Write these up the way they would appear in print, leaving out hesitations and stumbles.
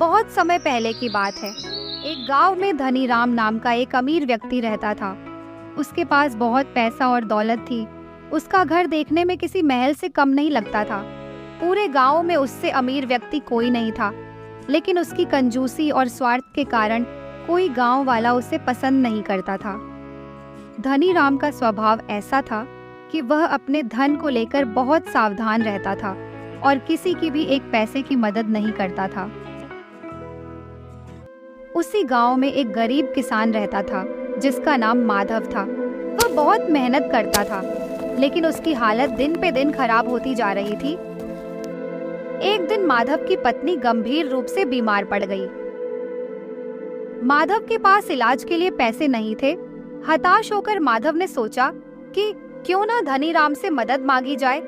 बहुत समय पहले की बात है। एक गांव में धनी राम नाम का एक अमीर व्यक्ति रहता था। उसके पास बहुत पैसा और दौलत थी। उसका घर देखने में किसी महल से कम नहीं लगता था। पूरे गांव में उससे अमीर व्यक्ति कोई नहीं था, लेकिन उसकी कंजूसी और स्वार्थ के कारण कोई गांव वाला उसे पसंद नहीं करता था। धनी राम का स्वभाव ऐसा था कि वह अपने धन को लेकर बहुत सावधान रहता था और किसी की भी एक पैसे की मदद नहीं करता था। उसी गांव में एक गरीब किसान रहता था जिसका नाम माधव था। वह बहुत मेहनत करता था, लेकिन उसकी हालत दिन पे दिन खराब होती जा रही थी। एक दिन माधव की पत्नी गंभीर रूप से बीमार पड़ गई। माधव के पास इलाज के लिए पैसे नहीं थे। हताश होकर माधव ने सोचा कि क्यों ना धनी राम से मदद मांगी जाए।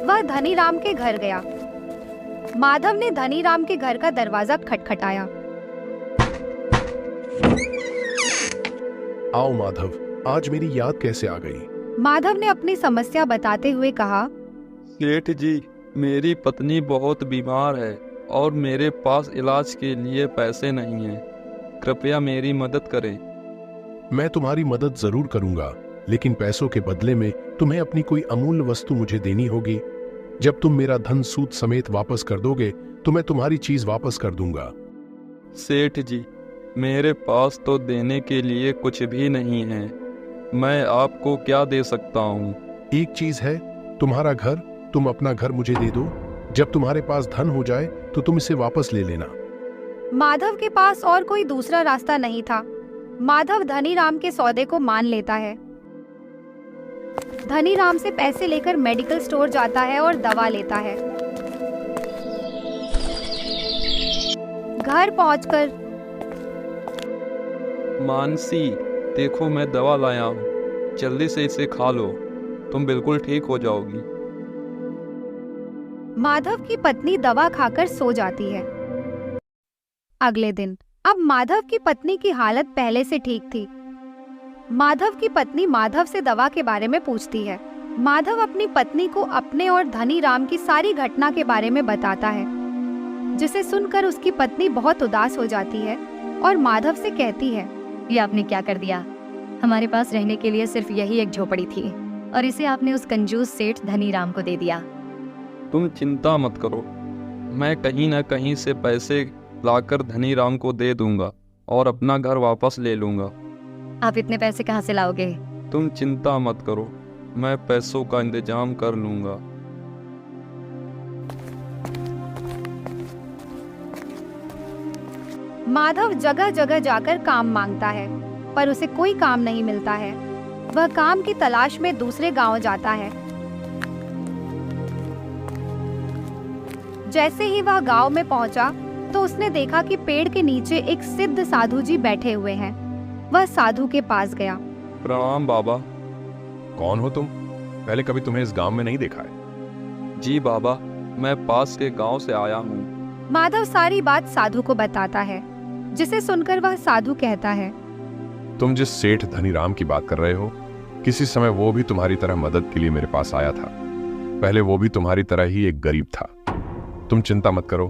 वह धनी राम के घर गया। माधव ने धनी राम के घर का दरवाजा खटखटाया। आओ माधव, आज मेरी याद कैसे आ गई? माधव ने अपनी समस्या बताते हुए कहा, सेठ जी, मेरी पत्नी बहुत बीमार है और मेरे पास इलाज के लिए पैसे नहीं हैं। कृपया मेरी मदद करें। मैं तुम्हारी मदद जरूर करूंगा, लेकिन पैसों के बदले में तुम्हें अपनी कोई अमूल्य वस्तु मुझे देनी होगी। जब तुम मेरा धन सूद समेत वापस कर दोगे तो मैं तुम्हारी चीज वापस कर दूंगा। सेठ जी, मेरे पास तो देने के लिए कुछ भी नहीं है। मैं आपको क्या दे सकता हूँ? एक चीज है, तुम्हारा घर। तुम अपना घर मुझे दे दो। जब तुम्हारे पास धन हो जाए तो तुम इसे वापस ले लेना। माधव के पास और कोई दूसरा रास्ता नहीं था। माधव धनी राम के सौदे को मान लेता है। धनी राम से पैसे लेकर मेडिकल स्टोर जाता है और दवा लेता है। घर पहुंचकर, मानसी, देखो मैं दवा लाया हूँ, जल्दी से इसे खा लो, तुम बिल्कुल ठीक हो जाओगी। माधव की पत्नी दवा खाकर सो जाती है। अगले दिन, अब माधव की पत्नी की हालत पहले से ठीक थी। माधव की पत्नी माधव से दवा के बारे में पूछती है। माधव अपनी पत्नी को अपने और धनी राम की सारी घटना के बारे में बताता है, जिसे सुनकर उसकी पत्नी बहुत उदास हो जाती है और माधव से कहती है, ये आपने क्या कर दिया? हमारे पास रहने के लिए सिर्फ यही एक झोपड़ी थी और इसे आपने उस कंजूस सेठ धनी राम को दे दिया। तुम चिंता मत करो, मैं कहीं न कहीं से पैसे लाकर धनी राम को दे दूंगा और अपना घर वापस ले लूंगा। आप इतने पैसे कहाँ से लाओगे? तुम चिंता मत करो, मैं पैसों का इंतजाम कर लूंगा। माधव जगह जगह जाकर काम मांगता है, पर उसे कोई काम नहीं मिलता है। वह काम की तलाश में दूसरे गांव जाता है। जैसे ही वह गांव में पहुंचा तो उसने देखा कि पेड़ के नीचे एक सिद्ध साधु जी बैठे हुए हैं। वह साधु के पास गया। प्रणाम बाबा। कौन हो तुम? पहले कभी तुम्हें इस गांव में नहीं देखा है। जी बाबा, मैं पास के गांव से आया हूँ। माधव सारी बात साधु को बताता है, जिसे सुनकर वह साधु कहता है, तुम जिस सेठ धनी राम की बात कर रहे हो, किसी समय वो भी तुम्हारी तरह मदद के लिए मेरे पास आया था। पहले वो भी तुम्हारी तरह ही एक गरीब था। तुम चिंता मत करो,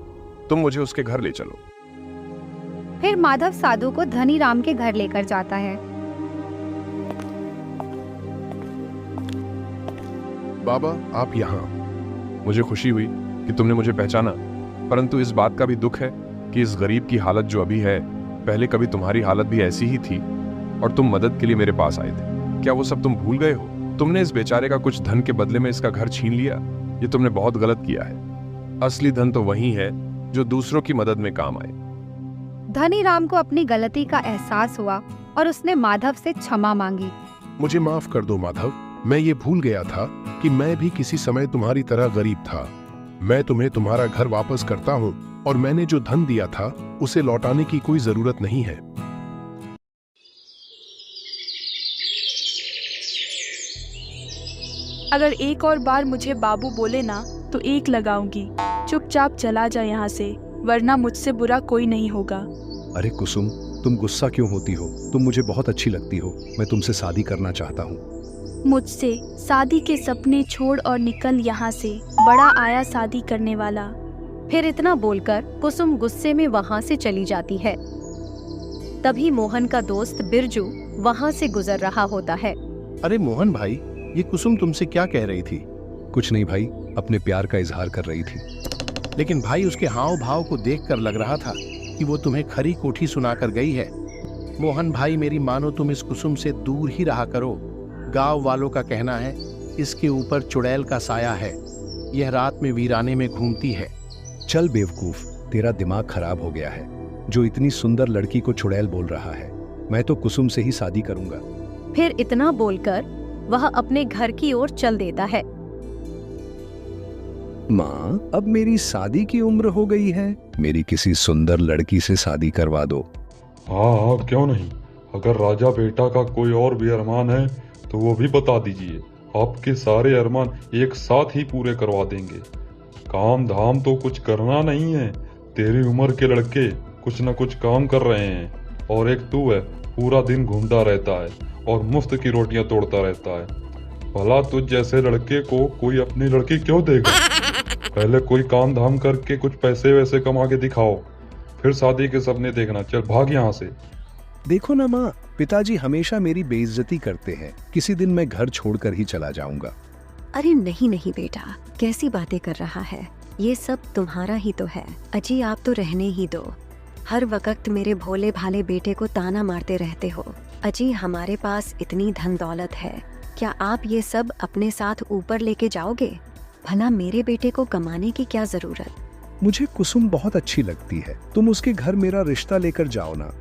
तुम मुझे उसके घर ले चलो। फिर माधव साधु को धनी राम के घर लेकर जाता है। बाबा, आप यहाँ। मुझे खुशी हुई कि तुमने मुझे पहचाना, परंतु इस बात का भी दुख है कि इस गरीब की हालत जो अभी है, पहले कभी तुम्हारी हालत भी ऐसी ही थी और तुम मदद के लिए मेरे पास आए थे। क्या वो सब तुम भूल गए हो? तुमने इस बेचारे का कुछ धन के बदले में इसका घर छीन लिया। ये तुमने बहुत गलत किया है। असली धन तो वही है जो दूसरों की मदद में काम आए। धनी राम को अपनी गलती का एहसास हुआ और उसने माधव से क्षमा मांगी। मुझे माफ कर दो माधव, मैं ये भूल गया था कि मैं भी किसी समय तुम्हारी तरह गरीब था। मैं तुम्हें तुम्हारा घर वापस करता हूँ और मैंने जो धन दिया था उसे लौटाने की कोई जरूरत नहीं है। अगर एक और बार मुझे बाबू बोले ना तो एक लगाऊंगी। चुपचाप चला जा यहाँ से, वरना मुझसे बुरा कोई नहीं होगा। अरे कुसुम, तुम गुस्सा क्यों होती हो? तुम मुझे बहुत अच्छी लगती हो। मैं तुमसे शादी करना चाहता हूँ। मुझसे शादी के सपने छोड़ और निकल यहाँ से। बड़ा आया शादी करने वाला। फिर इतना बोलकर कुसुम गुस्से में वहां से चली जाती है। तभी मोहन का दोस्त बिरजू वहां से गुजर रहा होता है। अरे मोहन भाई, ये कुसुम तुमसे क्या कह रही थी? कुछ नहीं भाई, अपने प्यार का इजहार कर रही थी। लेकिन भाई उसके हाव भाव को देखकर लग रहा था कि वो तुम्हें खरी कोठी सुनाकर गई है। मोहन भाई मेरी मानो तुम इस कुसुम से दूर ही रहा करो। गांव वालों का कहना है इसके ऊपर चुड़ैल का साया है, यह रात में वीराने में घूमती है। चल बेवकूफ, तेरा दिमाग खराब हो गया है। जो इतनी सुंदर लड़की को चुड़ैल बोल रहा है। मैं तो कुसुम से ही शादी करूंगा। फिर इतना बोलकर वह अपने घर की ओर चल देता है। माँ, अब मेरी शादी की उम्र हो गई है, मेरी किसी सुंदर लड़की से शादी करवा दो। हाँ, क्यों नहीं। अगर राजा बेटा का कोई और भी अरमान है तो वो भी बता दीजिए, आपके सारे अरमान एक साथ ही पूरे करवा देंगे। काम धाम तो कुछ करना नहीं है, तेरी उम्र के लड़के कुछ न कुछ काम कर रहे हैं, और एक तू है पूरा दिन घूमता रहता है और मुफ्त की रोटियां तोड़ता रहता है। भला तुझ जैसे लड़के को कोई अपनी लड़की क्यों देगा? पहले कोई काम धाम करके कुछ पैसे वैसे कमा के दिखाओ, फिर शादी के सपने देखना। चल भाग यहाँ से। देखो ना माँ, पिताजी हमेशा मेरी बेइज्जती करते हैं। किसी दिन मैं घर छोड़कर ही चला जाऊंगा। अरे नहीं नहीं बेटा, कैसी बातें कर रहा है, ये सब तुम्हारा ही तो है। अजी आप तो रहने ही दो, हर वक्त मेरे भोले भाले बेटे को ताना मारते रहते हो। अजी हमारे पास इतनी धन दौलत है, क्या आप ये सब अपने साथ ऊपर लेके जाओगे? भला मेरे बेटे को कमाने की क्या जरूरत? मुझे कुसुम बहुत अच्छी लगती है, तुम उसके घर मेरा रिश्ता लेकर जाओ ना।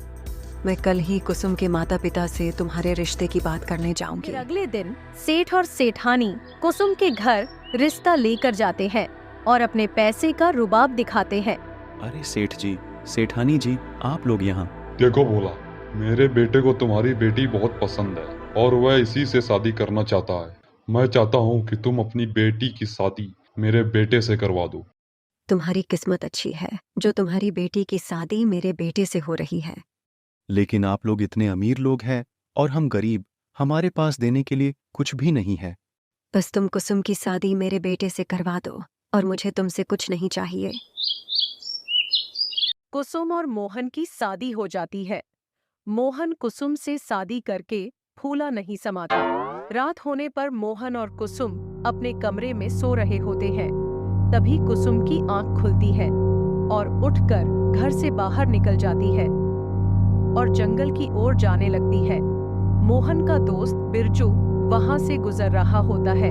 मैं कल ही कुसुम के माता पिता से तुम्हारे रिश्ते की बात करने जाऊंगी। फिर अगले दिन सेठ और सेठानी कुसुम के घर रिश्ता लेकर जाते हैं और अपने पैसे का रुबाब दिखाते हैं। अरे सेठ जी, सेठानी जी, आप लोग यहाँ। देखो भोला, मेरे बेटे को तुम्हारी बेटी बहुत पसंद है और वह इसी से शादी करना चाहता है। मैं चाहता हूँ कि तुम अपनी बेटी की शादी मेरे बेटे से करवा दो। तुम्हारी किस्मत अच्छी है जो तुम्हारी बेटी की शादी मेरे बेटे से हो रही है। लेकिन आप लोग इतने अमीर लोग हैं और हम गरीब, हमारे पास देने के लिए कुछ भी नहीं है। बस तुम कुसुम की शादी मेरे बेटे से करवा दो और मुझे तुमसे कुछ नहीं चाहिए। कुसुम और मोहन की शादी हो जाती है। मोहन कुसुम से शादी करके फूला नहीं समाता। रात होने पर मोहन और कुसुम अपने कमरे में सो रहे होते हैं। तभी कुसुम की आंख खुलती है और उठकर घर से बाहर निकल जाती है और जंगल की ओर जाने लगती है। मोहन का दोस्त बिरजू वहां से गुजर रहा होता है।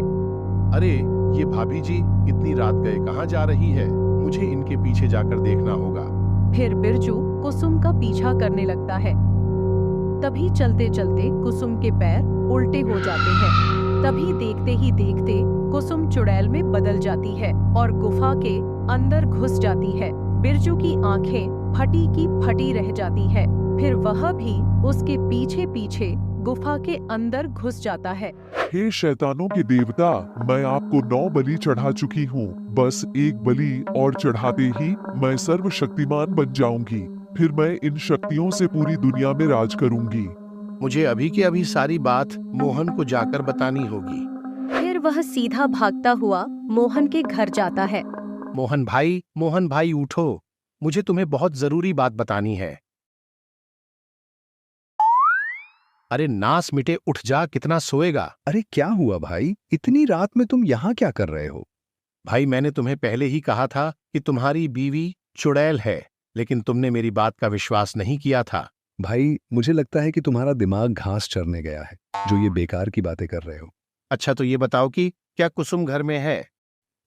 अरे ये भाभी जी इतनी रात गए कहाँ जा रही है? मुझे इनके पीछे जाकर देखना होगा। फिर बिरजू कुसुम का पीछा करने लगता है। तभी चलते चलते कुसुम के पैर उल्टे हो जाते हैं। तभी देखते ही देखते कुसुम चुड़ैल में बदल जाती है और गुफा के अंदर घुस जाती है। बिरजू की आंखें फटी की फटी रह जाती है। फिर वह भी उसके पीछे पीछे गुफा के अंदर घुस जाता है। हे शैतानों के देवता, मैं आपको 9 बलि चढ़ा चुकी हूँ। बस एक बलि और चढ़ाते ही मैं सर्वशक्तिमान बन जाऊंगी। फिर मैं इन शक्तियों से पूरी दुनिया में राज करूंगी। मुझे अभी के अभी सारी बात मोहन को जाकर बतानी होगी। फिर वह सीधा भागता हुआ मोहन के घर जाता है। मोहन भाई उठो, मुझे तुम्हें बहुत जरूरी बात बतानी है। अरे नास मिटे, उठ जा, कितना सोएगा? अरे क्या हुआ भाई, इतनी रात में तुम यहाँ क्या कर रहे हो? भाई मैंने तुम्हें पहले ही कहा था कि तुम्हारी बीवी चुड़ैल है, लेकिन तुमने मेरी बात का विश्वास नहीं किया था। भाई मुझे लगता है कि तुम्हारा दिमाग घास चरने गया है, जो ये बेकार की बातें कर रहे हो। अच्छा तो ये बताओ कि क्या कुसुम घर में है?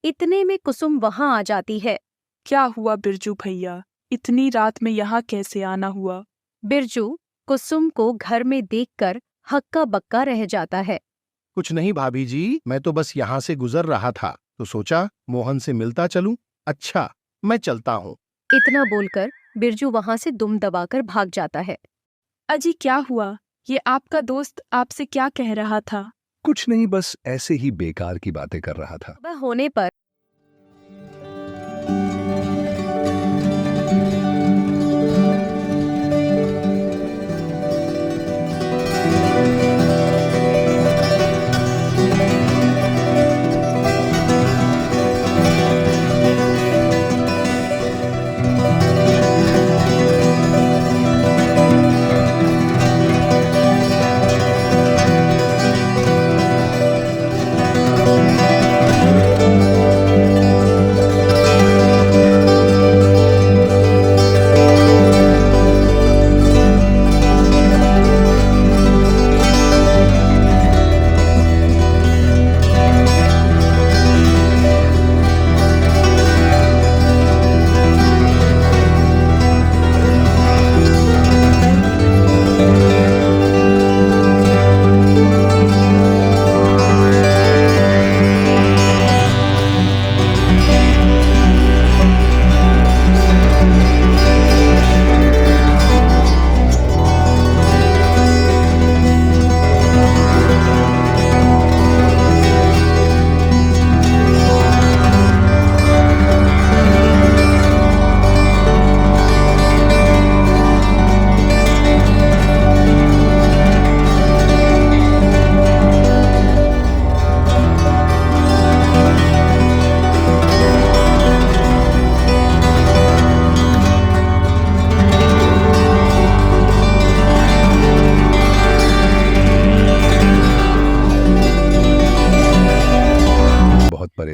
इतने में कुसुम वहां आ जाती है। क्या हुआ बिरजू भैया, इतनी रात में यहाँ कैसे आना हुआ? बिरजू कुसुम को घर में देखकर हक्का बक्का रह जाता है। कुछ नहीं भाभी जी, मैं तो बस यहाँ से गुजर रहा था तो सोचा मोहन से मिलता चलूं। अच्छा मैं चलता हूँ। इतना बोलकर बिरजू वहां से दुम दबाकर भाग जाता है। अजी क्या हुआ, ये आपका दोस्त आपसे क्या कह रहा था? कुछ नहीं, बस ऐसे ही बेकार की बातें कर रहा था। सुबह होने पर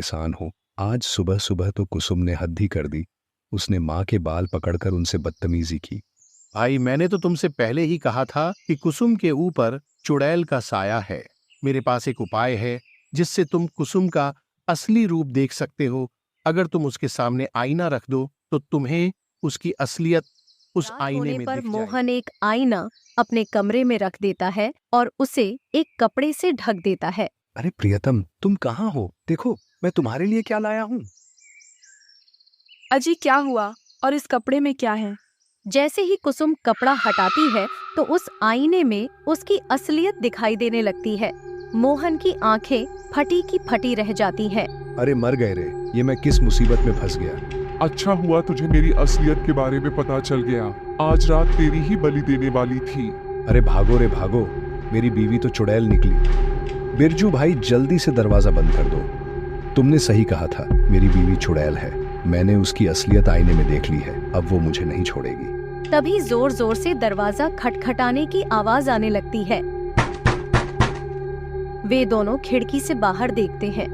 परेशान हूँ। आज सुबह सुबह तो कुसुम ने हद ही कर दी। उसने माँ के बाल पकड़कर उनसे बदतमीजी की। भाई, मैंने तो तुमसे पहले ही कहा था कि कुसुम के ऊपर चुड़ैल का साया है। मेरे पास एक उपाय है जिससे तुम कुसुम का असली रूप देख सकते हो। अगर तुम उसके सामने आईना रख दो तो तुम्हें उसकी असलियत उस रात आईने होने में पर दिख मोहन एक आईना अपने कमरे में रख देता है और उसे एक कपड़े से ढक देता है। अरे प्रियतम, तुम कहाँ हो? देखो मैं तुम्हारे लिए क्या लाया हूँ। अजी क्या हुआ और इस कपड़े में क्या है? जैसे ही कुसुम कपड़ा हटाती है तो उस आईने में उसकी असलियत दिखाई देने लगती है। मोहन की आंखें फटी की फटी रह जाती हैं। अरे मर गए रे, ये मैं किस मुसीबत में फंस गया। अच्छा हुआ तुझे मेरी असलियत के बारे में पता चल गया। आज रात तेरी ही बलि देने वाली थी। अरे भागो रे भागो, मेरी बीवी तो चुड़ैल निकली। बिरजू भाई जल्दी से दरवाजा बंद कर दो। तुमने सही कहा था, मेरी बीवी चुड़ैल है। मैंने उसकी असलियत आईने में देख ली है, अब वो मुझे नहीं छोड़ेगी। तभी जोर जोर से दरवाजा खटखटाने की आवाज आने लगती है। वे दोनों खिड़की से बाहर देखते हैं।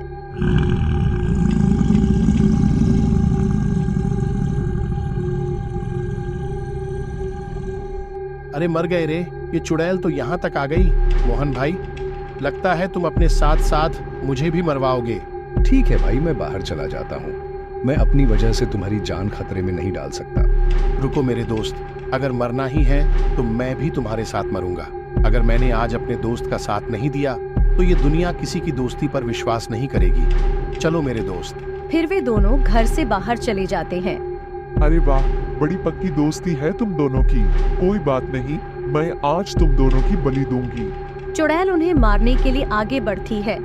अरे मर गए रे, ये चुड़ैल तो यहाँ तक आ गई। मोहन भाई, लगता है तुम अपने साथ साथ मुझे भी मरवाओगे। ठीक है भाई, मैं बाहर चला जाता हूँ। मैं अपनी वजह से तुम्हारी जान खतरे में नहीं डाल सकता। रुको मेरे दोस्त, अगर मरना ही है तो मैं भी तुम्हारे साथ मरूंगा। अगर मैंने आज अपने दोस्त का साथ नहीं दिया तो ये दुनिया किसी की दोस्ती पर विश्वास नहीं करेगी। चलो मेरे दोस्त। फिर वे दोनों घर से बाहर चले जाते हैं। अरे वाह, बड़ी पक्की दोस्ती है तुम दोनों की। कोई बात नहीं, मैं आज तुम दोनों की बलि दूंगी। चुड़ैल उन्हें मारने के लिए आगे बढ़ती है।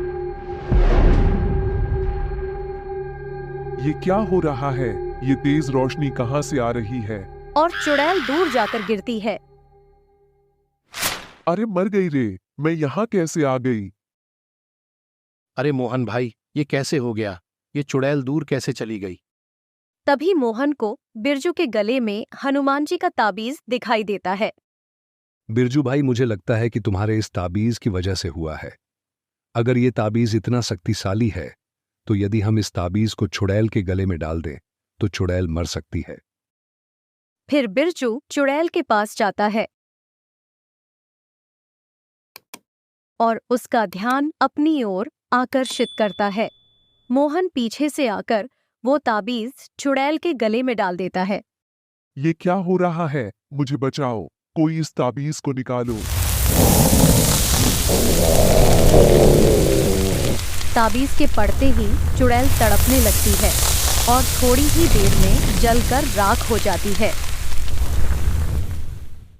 ये क्या हो रहा है? ये तेज रोशनी कहाँ से आ रही है? और चुड़ैल दूर जाकर गिरती है। अरे मर गई रे, मैं यहाँ कैसे आ गई? अरे मोहन भाई, ये कैसे हो गया? ये चुड़ैल दूर कैसे चली गई? तभी मोहन को बिरजू के गले में हनुमान जी का ताबीज दिखाई देता है। बिरजू भाई, मुझे लगता है कि तुम्हारे इस ताबीज की वजह से हुआ है। अगर ये ताबीज इतना शक्तिशाली है तो यदि हम इस ताबीज को चुड़ैल के गले में डाल दें तो चुड़ैल मर सकती है। फिर बिरजू चुड़ैल के पास जाता है और उसका ध्यान अपनी ओर आकर्षित करता है। मोहन पीछे से आकर वो ताबीज चुड़ैल के गले में डाल देता है। ये क्या हो रहा है? मुझे बचाओ, कोई इस ताबीज को निकालो। ताबीज के पड़ते ही चुड़ैल तड़पने लगती है और थोड़ी ही देर में जलकर राख हो जाती है।